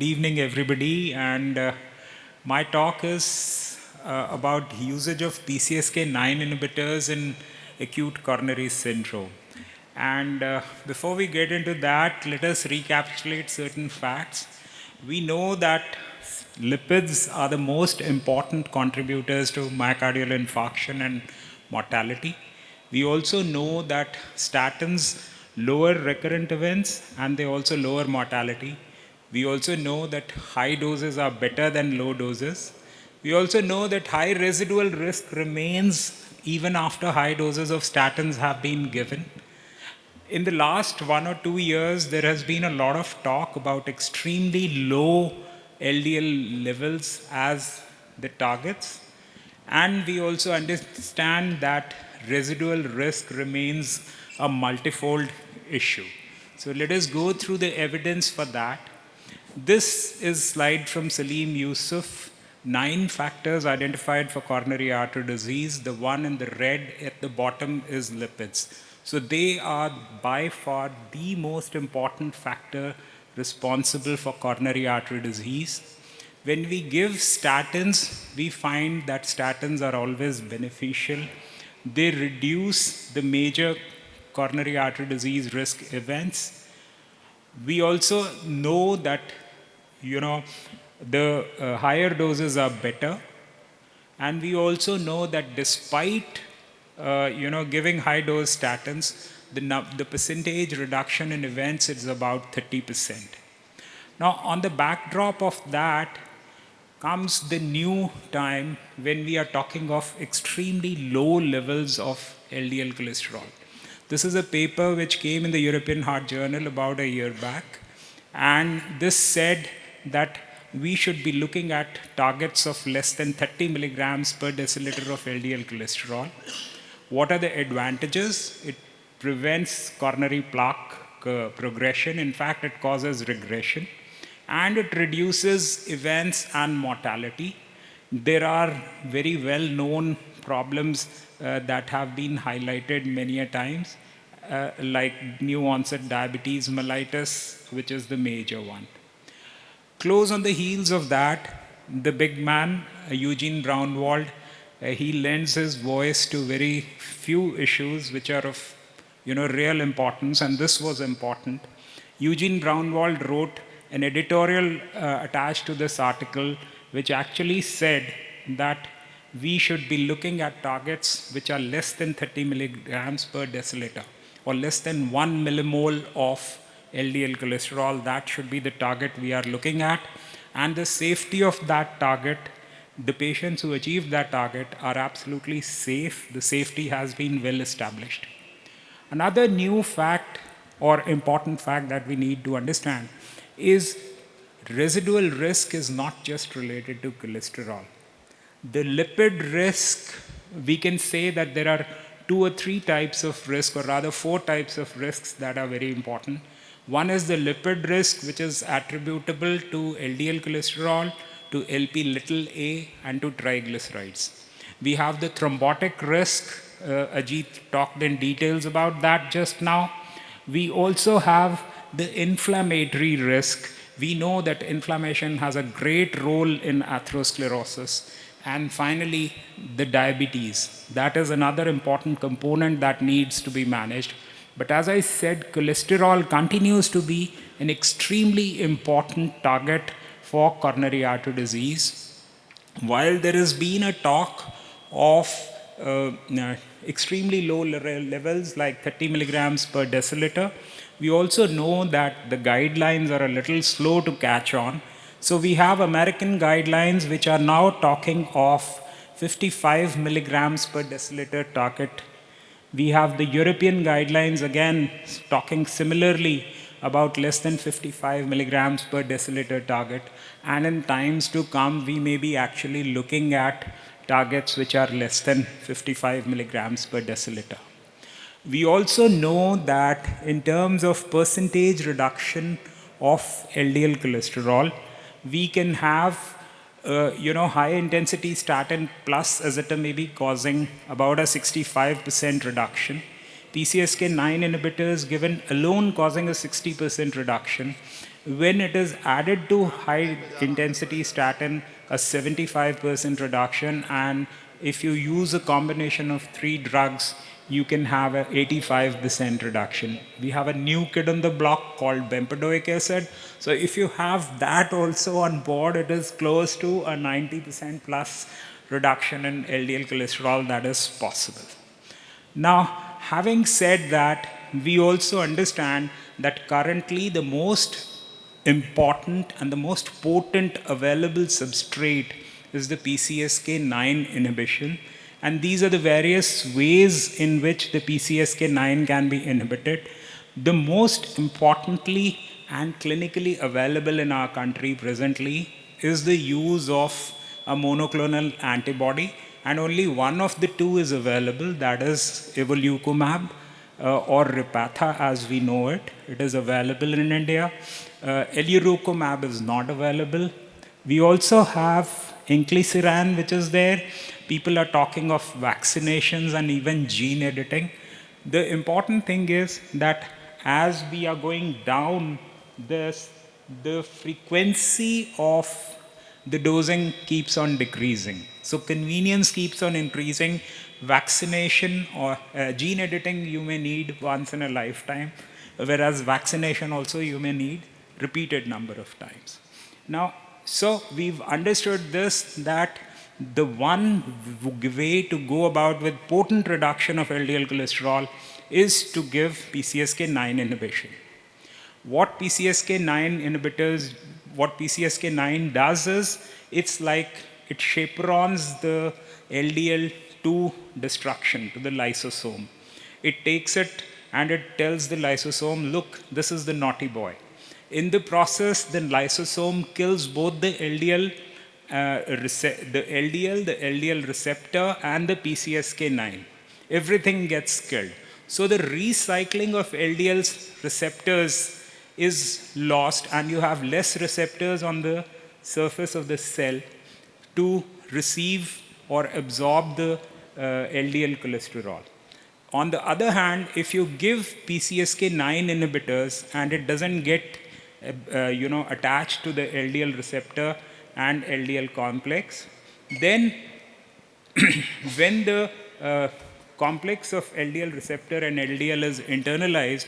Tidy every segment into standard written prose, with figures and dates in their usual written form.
Good evening, everybody. And my talk is about usage of PCSK9 inhibitors in acute coronary syndrome. And before we get into that, let us recapitulate certain facts. We know that lipids are the most important contributors to myocardial infarction and mortality. We also know that statins lower recurrent events and they also lower mortality. We also know that high doses are better than low doses. We also know that high residual risk remains even after high doses of statins have been given. In the last 1 or 2 years, there has been a lot of talk about extremely low LDL levels as the targets. And we also understand that residual risk remains a multifold issue. So let us go through the evidence for that. This is a slide from Salim Yusuf. 9 factors identified for coronary artery disease. The one in the red at the bottom is lipids. So they are by far the most important factor responsible for coronary artery disease. When we give statins, we find that statins are always beneficial. They reduce the major coronary artery disease risk events. We also know that the higher doses are better, and we also know that despite giving high dose statins, the percentage reduction in events is about 30%. Now, on the backdrop of that comes the new time when we are talking of extremely low levels of LDL cholesterol. This is a paper which came in the European Heart Journal about a year back, and this said that we should be looking at targets of less than 30 milligrams per deciliter of LDL cholesterol. What are the advantages? It prevents coronary plaque progression. In fact, it causes regression. And it reduces events and mortality. There are very well-known problems that have been highlighted many a times, like new onset diabetes mellitus, which is the major one. Close on the heels of that, the big man, Eugene Braunwald, he lends his voice to very few issues which are of real importance, and this was important. Eugene Braunwald wrote an editorial attached to this article which actually said that we should be looking at targets which are less than 30 milligrams per deciliter or less than 1 millimole of LDL cholesterol. That should be the target we are looking at. And the safety of that target, the patients who achieve that target are absolutely safe. The safety has been well established. Another new fact or important fact that we need to understand is residual risk is not just related to cholesterol. The lipid risk, we can say that there are 2 or 3 types of risk, or rather 4 types of risks that are very important. One is the lipid risk, which is attributable to LDL cholesterol, to LP little a, and to triglycerides. We have the thrombotic risk. Ajit talked in details about that just now. We also have the inflammatory risk. We know that inflammation has a great role in atherosclerosis. And finally, the diabetes. That is another important component that needs to be managed. But as I said, cholesterol continues to be an extremely important target for coronary artery disease. While there has been a talk of extremely low levels like 30 milligrams per deciliter, we also know that the guidelines are a little slow to catch on. So we have American guidelines which are now talking of 55 milligrams per deciliter target. We have the European guidelines again talking similarly about less than 55 milligrams per deciliter target. And in times to come, we may be actually looking at targets which are less than 55 milligrams per deciliter. We also know that in terms of percentage reduction of LDL cholesterol, we can have high intensity statin plus ezetimibe causing about a 65% reduction. PCSK9 inhibitors given alone causing a 60% reduction. When it is added to high intensity statin, a 75% reduction, and if you use a combination of 3 drugs, you can have an 85% reduction. We have a new kid on the block called bempedoic acid. So if you have that also on board, it is close to a 90% plus reduction in LDL cholesterol that is possible. Now, having said that, we also understand that currently the most important and the most potent available substrate is the PCSK9 inhibition. And these are the various ways in which the PCSK9 can be inhibited. The most importantly and clinically available in our country presently is the use of a monoclonal antibody, and only one of the two is available, that is evolocumab or Repatha as we know it. It is available in India. Evolocumab is not available. We also have inclisiran, which is there. People are talking of vaccinations and even gene editing. The important thing is that as we are going down this, the frequency of the dosing keeps on decreasing. So convenience keeps on increasing. Vaccination or gene editing you may need once in a lifetime, whereas vaccination also you may need repeated number of times. Now, so we've understood this, that the one way to go about with potent reduction of LDL cholesterol is to give PCSK9 inhibition. What PCSK9 does is, it's like it chaperones the LDL to destruction, to the lysosome. It takes it and it tells the lysosome, look, this is the naughty boy. In the process, the lysosome kills both the LDL, the LDL receptor, and the PCSK9. Everything gets killed. So the recycling of LDL receptors is lost, and you have less receptors on the surface of the cell to receive or absorb the LDL cholesterol. On the other hand, if you give PCSK9 inhibitors and it doesn't get attached to the LDL receptor and LDL complex, then when the complex of LDL receptor and LDL is internalized,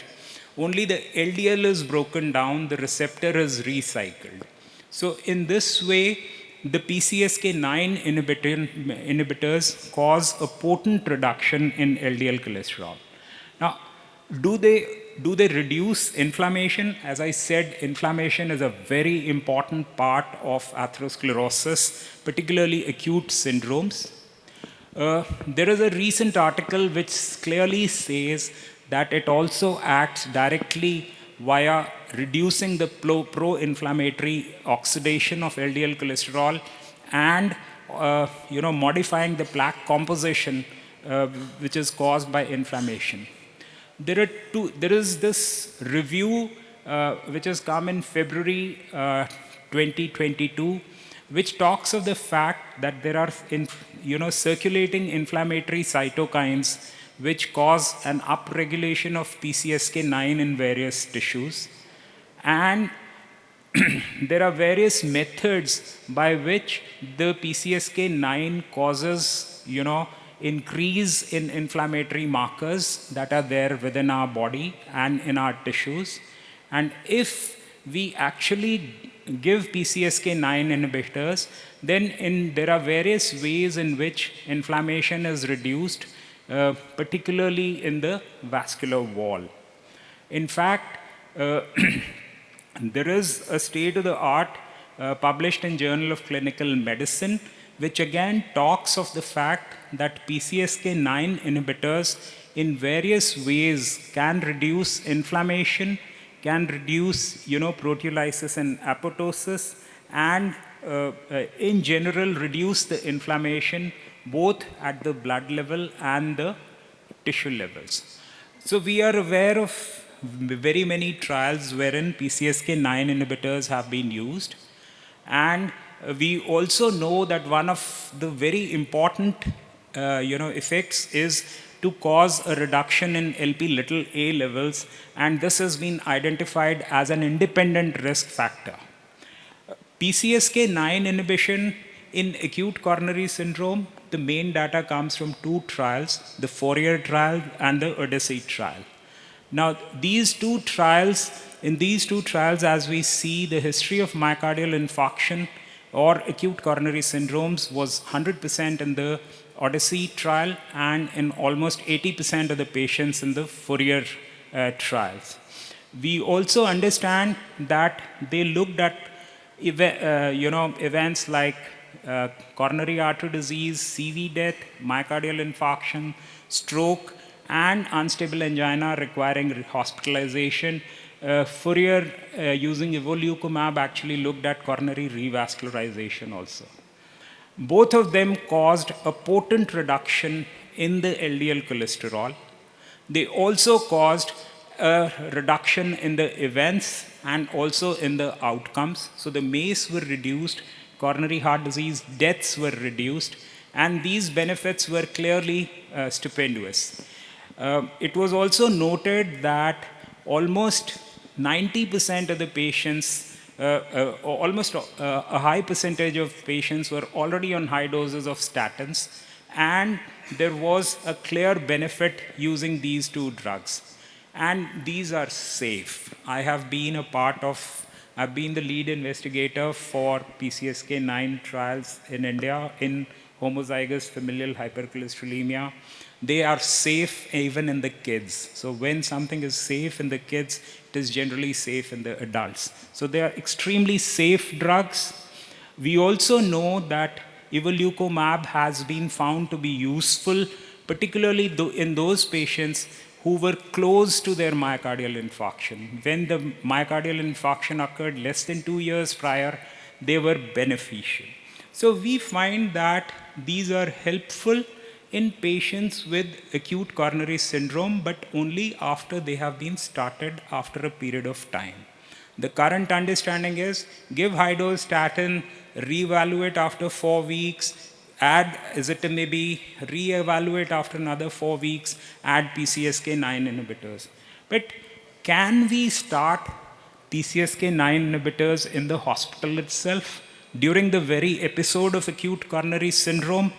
only the LDL is broken down, the receptor is recycled. So in this way, the PCSK9 inhibitors cause a potent reduction in LDL cholesterol. Now, do they reduce inflammation? As I said, inflammation is a very important part of atherosclerosis, particularly acute syndromes. There is a recent article which clearly says that it also acts directly via reducing the pro-inflammatory oxidation of LDL cholesterol and modifying the plaque composition which is caused by inflammation. There is this review which has come in February 2022, which talks of the fact that there are circulating inflammatory cytokines which cause an upregulation of PCSK9 in various tissues. And there are various methods by which the PCSK9 causes, increase in inflammatory markers that are there within our body and in our tissues. And if we actually give PCSK9 inhibitors, then there are various ways in which inflammation is reduced, particularly in the vascular wall. In fact, there is a state-of-the-art published in Journal of Clinical Medicine, which again talks of the fact that PCSK9 inhibitors in various ways can reduce inflammation, can reduce proteolysis and apoptosis, and in general reduce the inflammation both at the blood level and the tissue levels. So we are aware of very many trials wherein PCSK9 inhibitors have been used, and we also know that one of the very important effects is to cause a reduction in LP little a levels, and this has been identified as an independent risk factor. PCSK9 inhibition in acute coronary syndrome, the main data comes from two trials, the Fourier trial and the Odyssey trial. Now, in these two trials, as we see, the history of myocardial infarction or acute coronary syndromes was 100% in the Odyssey trial and in almost 80% of the patients in the Fourier trials. We also understand that they looked at events like coronary artery disease, CV death, myocardial infarction, stroke, and unstable angina requiring hospitalization. Fourier, using evolocumab, actually looked at coronary revascularization also. Both of them caused a potent reduction in the LDL cholesterol. They also caused a reduction in the events and also in the outcomes. So the MACE were reduced, coronary heart disease deaths were reduced, and these benefits were clearly stupendous. It was also noted that almost 90% of the patients, almost a high percentage of patients were already on high doses of statins, and there was a clear benefit using these two drugs. And these are safe. I've been the lead investigator for PCSK9 trials in India in homozygous familial hypercholesterolemia. They are safe even in the kids. So when something is safe in the kids, it is generally safe in the adults. So they are extremely safe drugs. We also know that evolocumab has been found to be useful, particularly in those patients who were close to their myocardial infarction. When the myocardial infarction occurred less than 2 years prior, they were beneficial. So we find that these are helpful in patients with acute coronary syndrome, but only after they have been started after a period of time. The current understanding is give high-dose statin, reevaluate after 4 weeks, add ezetimibe, reevaluate after another 4 weeks, add PCSK9 inhibitors. But can we start PCSK9 inhibitors in the hospital itself during the very episode of acute coronary syndrome?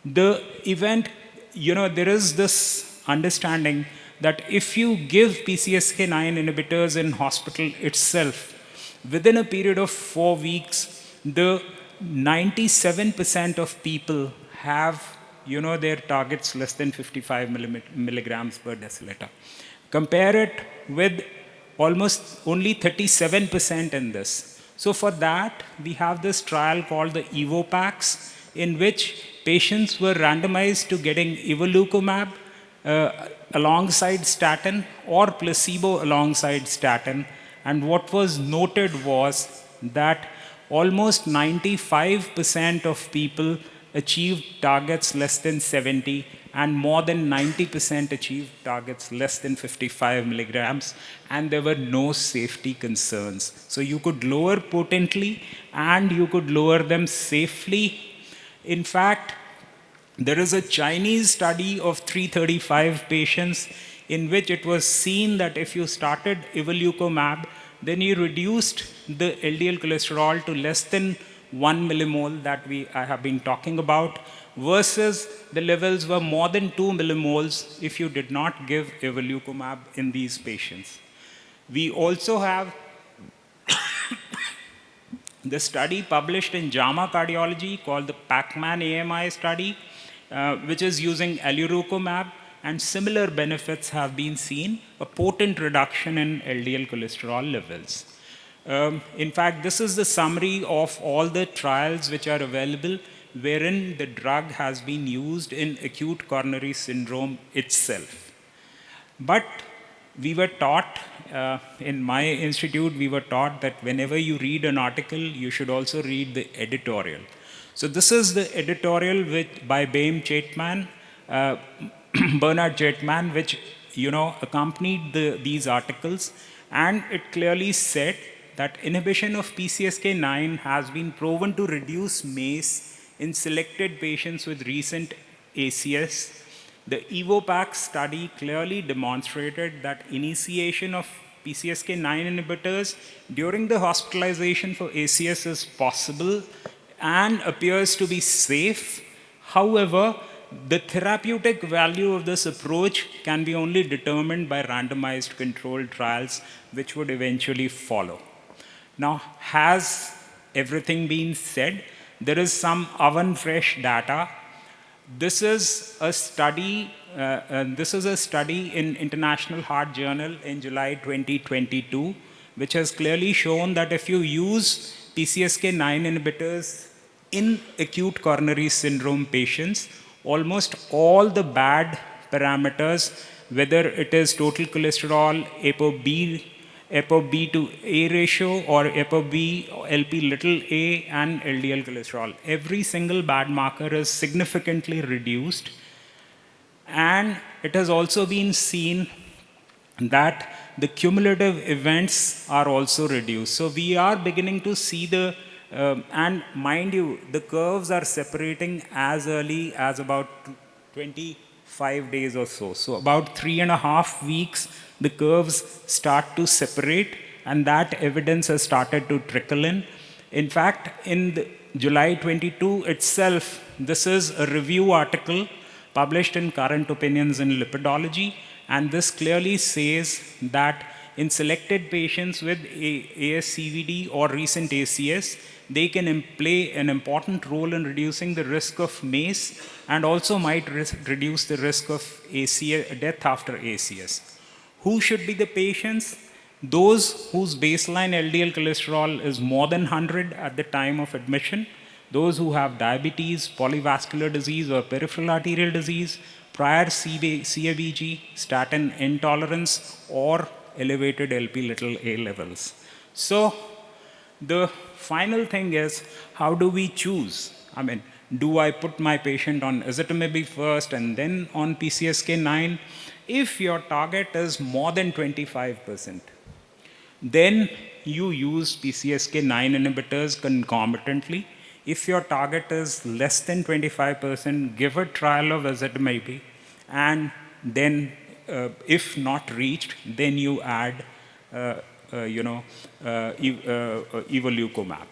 The event, there is this understanding that if you give PCSK9 inhibitors in hospital itself, within a period of 4 weeks, the 97% of people have, their targets less than 55 milligrams per deciliter. Compare it with almost only 37% in this. So for that, we have this trial called the EVOPAX, in which patients were randomized to getting evolocumab alongside statin or placebo alongside statin. And what was noted was that almost 95% of people achieved targets less than 70, and more than 90% achieved targets less than 55 milligrams, and there were no safety concerns. So you could lower potently and you could lower them safely. In fact, there is a Chinese study of 335 patients in which it was seen that if you started evolocumab, then you reduced the LDL cholesterol to less than 1 millimole that I have been talking about, versus the levels were more than 2 millimoles if you did not give evolocumab in these patients. We also have the study published in JAMA Cardiology called the Pacman AMI study, which is using alirocumab, and similar benefits have been seen, a potent reduction in LDL cholesterol levels. In fact, this is the summary of all the trials which are available wherein the drug has been used in acute coronary syndrome itself. But we were taught, in my institute, we were taught that whenever you read an article, you should also read the editorial. So this is the editorial by Bernard Chapman, which accompanied these articles, and it clearly said that inhibition of PCSK9 has been proven to reduce MACE in selected patients with recent ACS. The EVOPAC study clearly demonstrated that initiation of PCSK9 inhibitors during the hospitalization for ACS is possible and appears to be safe. However, the therapeutic value of this approach can be only determined by randomized controlled trials, which would eventually follow. Now, has everything been said? There is some oven fresh data. This is a study. This is a study in International Heart Journal in July 2022, which has clearly shown that if you use PCSK9 inhibitors in acute coronary syndrome patients, almost all the bad parameters, whether it is total cholesterol, ApoB to A ratio, or ApoB, LP little a, and LDL cholesterol, every single bad marker is significantly reduced. And it has also been seen that the cumulative events are also reduced. So we are beginning to see and mind you, the curves are separating as early as about 25 days or so. So about 3.5 weeks, the curves start to separate, and that evidence has started to trickle in. In fact, in July 22 itself, this is a review article published in Current Opinions in Lipidology, and this clearly says that in selected patients with ASCVD or recent ACS, they can play an important role in reducing the risk of MACE and also might reduce the risk of ACS, death after ACS. Who should be the patients? Those whose baseline LDL cholesterol is more than 100 at the time of admission, those who have diabetes, polyvascular disease, or peripheral arterial disease, prior CABG, statin intolerance, or elevated LP little a levels. So the final thing is, how do we choose? I mean, do I put my patient on ezetimibe first and then on PCSK9? If your target is more than 25%, then you use PCSK9 inhibitors concomitantly. If your target is less than 25%, give a trial of ezetimibe, and then if not reached, then you add evolocumab.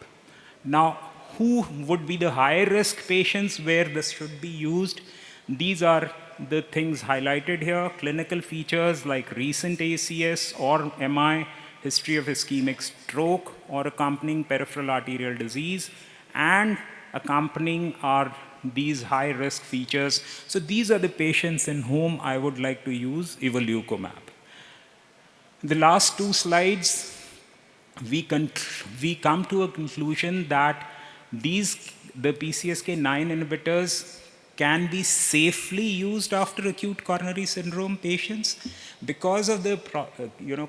Now, who would be the high-risk patients where this should be used? These are the things highlighted here: clinical features like recent ACS or MI, history of ischemic stroke or accompanying peripheral arterial disease, and accompanying are these high-risk features. So these are the patients in whom I would like to use evolocumab. The last two slides, we come to a conclusion that the PCSK9 inhibitors can be safely used after acute coronary syndrome patients because of the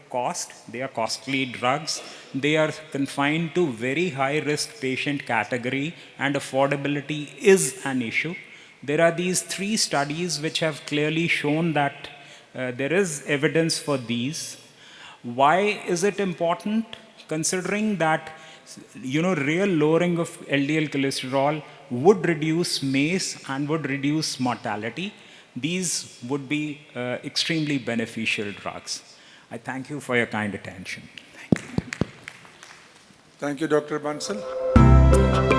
cost. They are costly drugs. They are confined to very high risk patient category, and affordability is an issue. There are these 3 studies which have clearly shown that there is evidence for these. Why is it important? Considering that real lowering of LDL cholesterol would reduce MACE and would reduce mortality. These would be extremely beneficial drugs. I thank you for your kind attention. Thank you, Dr. Bansal.